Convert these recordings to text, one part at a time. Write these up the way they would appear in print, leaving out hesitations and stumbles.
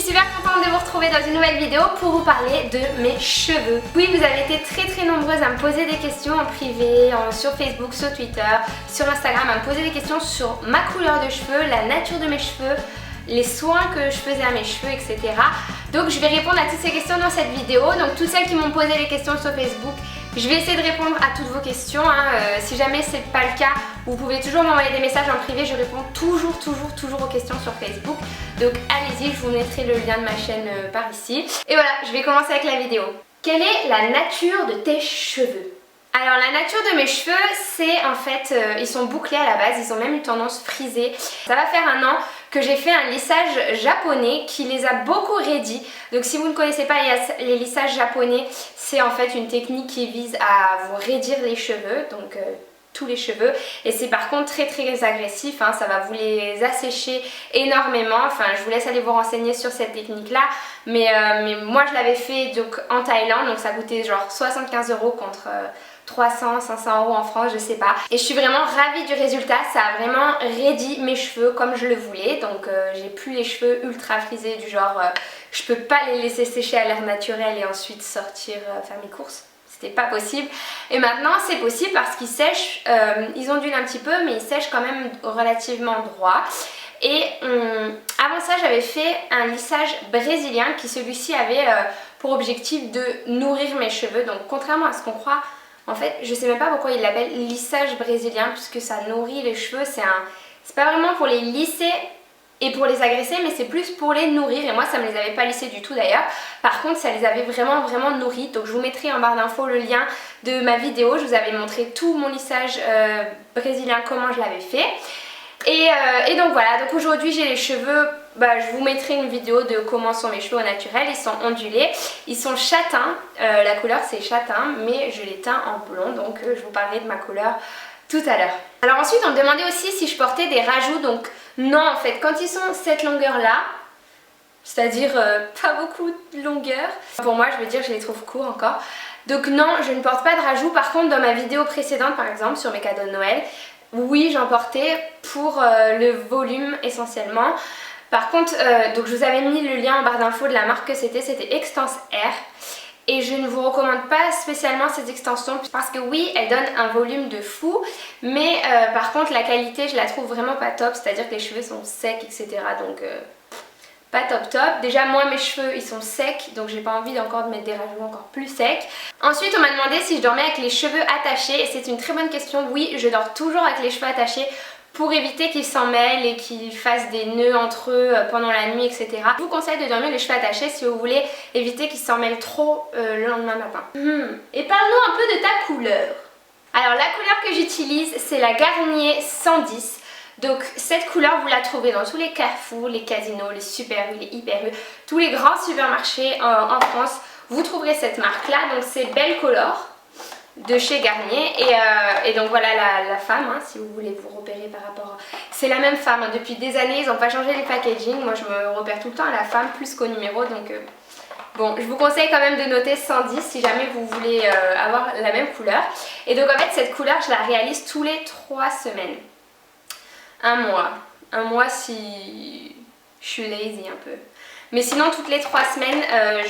super contente de vous retrouver dans une nouvelle vidéo pour vous parler de mes cheveux. Oui, vous avez été très nombreuses à me poser des questions en privé, sur Facebook, sur Twitter, sur Instagram, à me poser des questions sur ma couleur de cheveux, la nature de mes cheveux, les soins que je faisais à mes cheveux, etc. Donc je vais répondre à toutes ces questions dans cette vidéo. Donc toutes celles qui m'ont posé les questions sur Facebook, je vais essayer de répondre à toutes vos questions. Si jamais c'est pas le cas, vous pouvez toujours m'envoyer des messages en privé. Je réponds toujours aux questions sur Facebook. Donc allez-y, je vous mettrai le lien de ma chaîne par ici. Et voilà, je vais commencer avec la vidéo. Quelle est la nature de tes cheveux ? Alors la nature de mes cheveux, c'est en fait, ils sont bouclés à la base, ils ont même une tendance frisée. Ça va faire 1 an que j'ai fait un lissage japonais qui les a beaucoup raidis. Donc si vous ne connaissez pas les lissages japonais, c'est en fait une technique qui vise à vous raidir les cheveux, donc tous les cheveux, et c'est par contre très agressif, ça va vous les assécher énormément. Enfin, je vous laisse aller vous renseigner sur cette technique là, mais moi je l'avais fait donc en Thaïlande, donc ça coûtait genre 75 € contre 300, 500 € en France, je sais pas. Et je suis vraiment ravie du résultat, ça a vraiment raidi mes cheveux comme je le voulais. Donc j'ai plus les cheveux ultra frisés du genre je peux pas les laisser sécher à l'air naturel et ensuite sortir faire mes courses. C'était pas possible. Et maintenant c'est possible parce qu'ils sèchent, ils ondulent un petit peu mais ils sèchent quand même relativement droit. Et avant ça j'avais fait un lissage brésilien qui celui-ci avait pour objectif de nourrir mes cheveux. Donc contrairement à ce qu'on croit, en fait, je sais même pas pourquoi ils l'appellent lissage brésilien puisque ça nourrit les cheveux. C'est pas vraiment pour les lisser et pour les agresser, mais c'est plus pour les nourrir. Et moi, ça me les avait pas lissés du tout d'ailleurs. Par contre, ça les avait vraiment nourris. Donc je vous mettrai en barre d'infos le lien de ma vidéo. Je vous avais montré tout mon lissage brésilien, comment je l'avais fait. Et donc voilà, donc aujourd'hui j'ai les cheveux, je vous mettrai une vidéo de comment sont mes cheveux au naturel. Ils sont ondulés, ils sont châtains, la couleur c'est châtain mais je les teins en blond, donc je vous parlerai de ma couleur tout à l'heure. Alors ensuite on me demandait aussi si je portais des rajouts, donc non en fait, quand ils sont cette longueur là, c'est-à-dire pas beaucoup de longueur, pour moi je veux dire je les trouve courts encore. Donc non, je ne porte pas de rajouts. Par contre dans ma vidéo précédente par exemple sur mes cadeaux de Noël, oui, j'en portais pour le volume essentiellement. Par contre, donc je vous avais mis le lien en barre d'infos de la marque que c'était Extense Air. Et je ne vous recommande pas spécialement cette extension parce que oui, elle donne un volume de fou. Mais par contre, la qualité, je la trouve vraiment pas top. C'est-à-dire que les cheveux sont secs, etc. Donc pas top. Déjà moi mes cheveux ils sont secs, donc j'ai pas envie encore de mettre des rajouts encore plus secs. Ensuite on m'a demandé si je dormais avec les cheveux attachés et c'est une très bonne question. Oui, je dors toujours avec les cheveux attachés pour éviter qu'ils s'en mêlent et qu'ils fassent des nœuds entre eux pendant la nuit, etc. Je vous conseille de dormir les cheveux attachés si vous voulez éviter qu'ils s'en mêlent trop le lendemain matin. Et parle-nous un peu de ta couleur. Alors la couleur que j'utilise c'est la Garnier 110. Donc cette couleur vous la trouvez dans tous les Carrefour, les Casinos, les Super U, les Hyper U, tous les grands supermarchés en France. Vous trouverez cette marque là, donc c'est Belle Color de chez Garnier. Et donc voilà la femme, si vous voulez vous repérer par rapport à... C'est la même femme, depuis des années ils n'ont pas changé les packaging. Moi je me repère tout le temps à la femme plus qu'au numéro, donc bon, je vous conseille quand même de noter 110 si jamais vous voulez avoir la même couleur. Et donc en fait cette couleur je la réalise tous les 3 semaines. Un mois si je suis lazy un peu. Mais sinon toutes les 3 semaines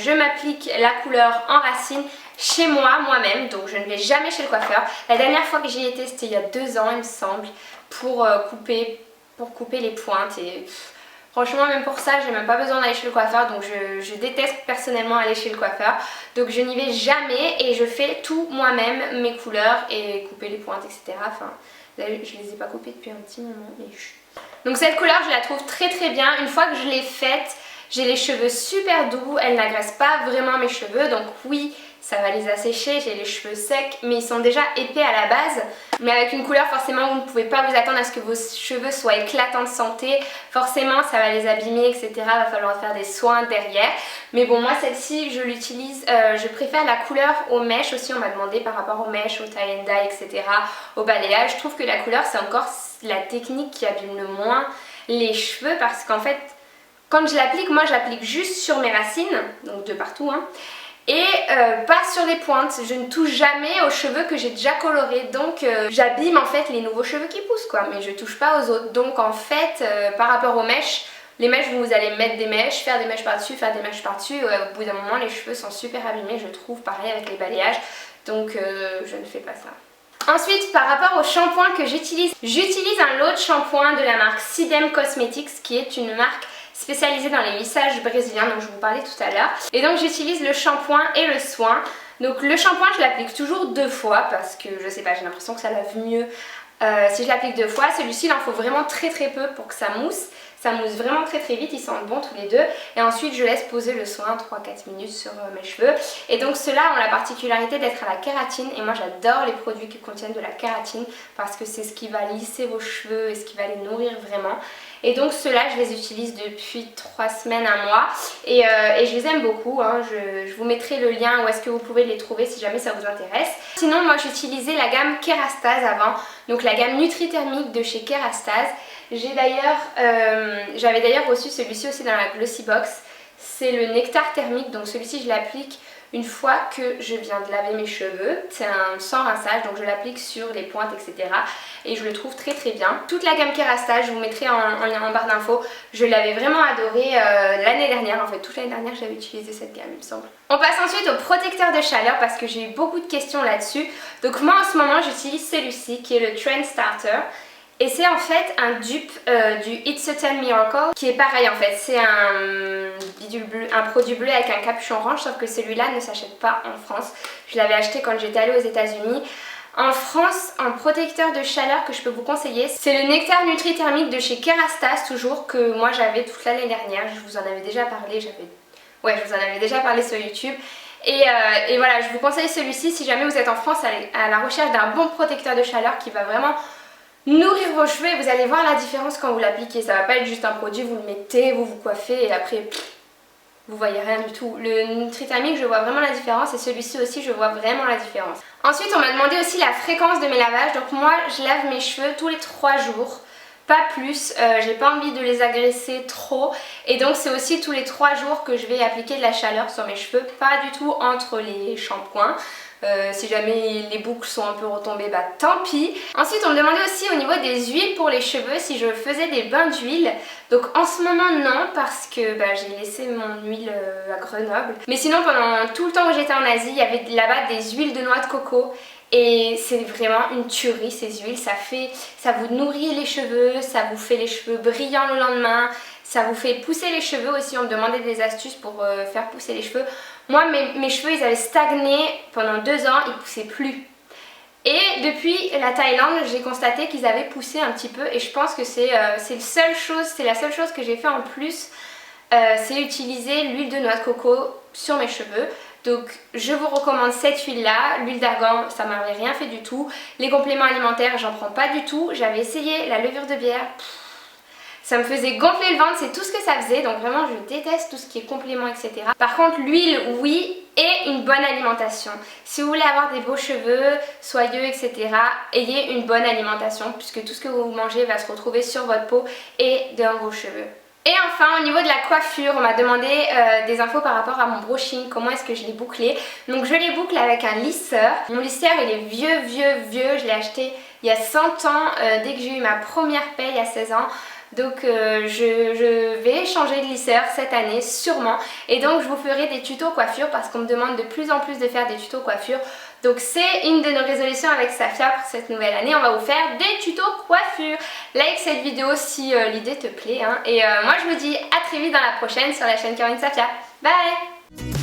je m'applique la couleur en racine chez moi-même. Donc je ne vais jamais chez le coiffeur. La dernière fois que j'y étais c'était il y a 2 ans il me semble. Pour couper les pointes. Et franchement même pour ça j'ai même pas besoin d'aller chez le coiffeur. Donc je déteste personnellement aller chez le coiffeur. Donc je n'y vais jamais et je fais tout moi-même, mes couleurs et couper les pointes, etc. Enfin, là, je les ai pas coupées depuis un petit moment, mais donc cette couleur je la trouve très bien. Une fois que je l'ai faite, j'ai les cheveux super doux, elle n'agresse pas vraiment mes cheveux. Donc oui, ça va les assécher, j'ai les cheveux secs, mais ils sont déjà épais à la base. Mais avec une couleur, forcément, vous ne pouvez pas vous attendre à ce que vos cheveux soient éclatants de santé. Forcément, ça va les abîmer, etc. Il va falloir faire des soins derrière. Mais bon, moi, celle-ci, je l'utilise, je préfère la couleur aux mèches aussi. On m'a demandé par rapport aux mèches, au tie and dye, etc., au balayage. Je trouve que la couleur, c'est encore la technique qui abîme le moins les cheveux parce qu'en fait, quand je l'applique, moi, j'applique juste sur mes racines, donc de partout, et pas sur les pointes. Je ne touche jamais aux cheveux que j'ai déjà colorés, donc j'abîme en fait les nouveaux cheveux qui poussent quoi, mais je touche pas aux autres. Donc en fait par rapport aux mèches, Les mèches, vous allez mettre des mèches, faire des mèches par-dessus, faire des mèches par-dessus. Au bout d'un moment, les cheveux sont super abîmés, je trouve, pareil avec les balayages. Donc je ne fais pas ça. Ensuite, par rapport au shampoing que j'utilise un lot de shampoing de la marque Sidem Cosmetics, qui est une marque spécialisée dans les lissages brésiliens, dont je vous parlais tout à l'heure. Et donc j'utilise le shampoing et le soin. Donc le shampoing, je l'applique toujours 2 fois parce que je sais pas, j'ai l'impression que ça lave mieux si je l'applique 2 fois. Celui-ci, il en faut vraiment très peu pour que ça mousse. Ça mousse vraiment très vite, ils sentent bon tous les deux. Et ensuite je laisse poser le soin 3-4 minutes sur mes cheveux. Et donc ceux-là ont la particularité d'être à la kératine. Et moi j'adore les produits qui contiennent de la kératine parce que c'est ce qui va lisser vos cheveux et ce qui va les nourrir vraiment. Et donc ceux-là je les utilise depuis 3 semaines, 1 mois. Et je les aime beaucoup, hein. Je vous mettrai le lien où est-ce que vous pouvez les trouver si jamais ça vous intéresse. Sinon moi j'utilisais la gamme Kerastase avant. Donc la gamme Nutri-Thermique de chez Kerastase. J'avais d'ailleurs reçu celui-ci aussi dans la Glossy Box. C'est le nectar thermique, donc celui-ci je l'applique une fois que je viens de laver mes cheveux. C'est un sans rinçage, donc je l'applique sur les pointes, etc. Et je le trouve très bien. Toute la gamme Kerastase, je vous mettrai en lien en barre d'infos. Je l'avais vraiment adoré l'année dernière. En fait, toute l'année dernière, j'avais utilisé cette gamme, il me semble. On passe ensuite au protecteur de chaleur parce que j'ai eu beaucoup de questions là-dessus. Donc moi, en ce moment, j'utilise celui-ci qui est le Trend Starter. Et c'est en fait un dupe du It's a 10 Miracle qui est pareil en fait, c'est un produit bleu avec un capuchon orange, sauf que celui-là ne s'achète pas en France. Je l'avais acheté quand j'étais allée aux États-Unis. En France, un protecteur de chaleur que je peux vous conseiller, c'est le Nectar Nutri-Thermique de chez Kerastase toujours, que moi j'avais toute l'année dernière. Je vous en avais déjà parlé, je vous en avais déjà parlé sur YouTube. Et voilà, je vous conseille celui-ci si jamais vous êtes en France à la recherche d'un bon protecteur de chaleur qui va vraiment nourrir vos cheveux. Et vous allez voir la différence quand vous l'appliquez. Ça va pas être juste un produit, vous le mettez, vous vous coiffez et après vous voyez rien du tout. Le Nutri-Thermique, je vois vraiment la différence et celui-ci aussi, je vois vraiment la différence. Ensuite, on m'a demandé aussi la fréquence de mes lavages. Donc moi, je lave mes cheveux tous les 3 jours. Pas plus, j'ai pas envie de les agresser trop. Et donc c'est aussi tous les 3 jours que je vais appliquer de la chaleur sur mes cheveux. Pas du tout entre les shampoings. Si jamais les boucles sont un peu retombées, bah tant pis. Ensuite on me demandait aussi au niveau des huiles pour les cheveux si je faisais des bains d'huile. Donc en ce moment non, parce que j'ai laissé mon huile à Grenoble. Mais sinon pendant tout le temps où j'étais en Asie, il y avait là-bas des huiles de noix de coco. Et c'est vraiment une tuerie ces huiles, ça vous nourrit les cheveux, ça vous fait les cheveux brillants le lendemain, ça vous fait pousser les cheveux aussi. On me demandait des astuces pour faire pousser les cheveux. Moi mes cheveux ils avaient stagné pendant 2 ans, ils poussaient plus. Et depuis la Thaïlande j'ai constaté qu'ils avaient poussé un petit peu et je pense que c'est la seule chose que j'ai fait en plus, c'est utiliser l'huile de noix de coco sur mes cheveux. Donc je vous recommande cette huile là, l'huile d'argan ça m'avait rien fait du tout, les compléments alimentaires j'en prends pas du tout, j'avais essayé la levure de bière, ça me faisait gonfler le ventre, c'est tout ce que ça faisait, donc vraiment je déteste tout ce qui est compléments etc. Par contre l'huile oui, et une bonne alimentation. Si vous voulez avoir des beaux cheveux, soyeux etc, ayez une bonne alimentation puisque tout ce que vous mangez va se retrouver sur votre peau et dans vos cheveux. Et enfin au niveau de la coiffure, on m'a demandé des infos par rapport à mon brushing, comment est-ce que je l'ai bouclé. Donc je l'ai bouclé avec un lisseur. Mon lisseur il est vieux, je l'ai acheté il y a 100 ans dès que j'ai eu ma première paye il y a 16 ans. Donc je vais changer de lisseur cette année sûrement. Et donc je vous ferai des tutos coiffure parce qu'on me demande de plus en plus de faire des tutos coiffure. Donc c'est une de nos résolutions avec Safia pour cette nouvelle année, on va vous faire des tutos coiffure. Like cette vidéo si l'idée te plaît hein. Et moi je vous dis à très vite dans la prochaine sur la chaîne Caroline Safia. Bye.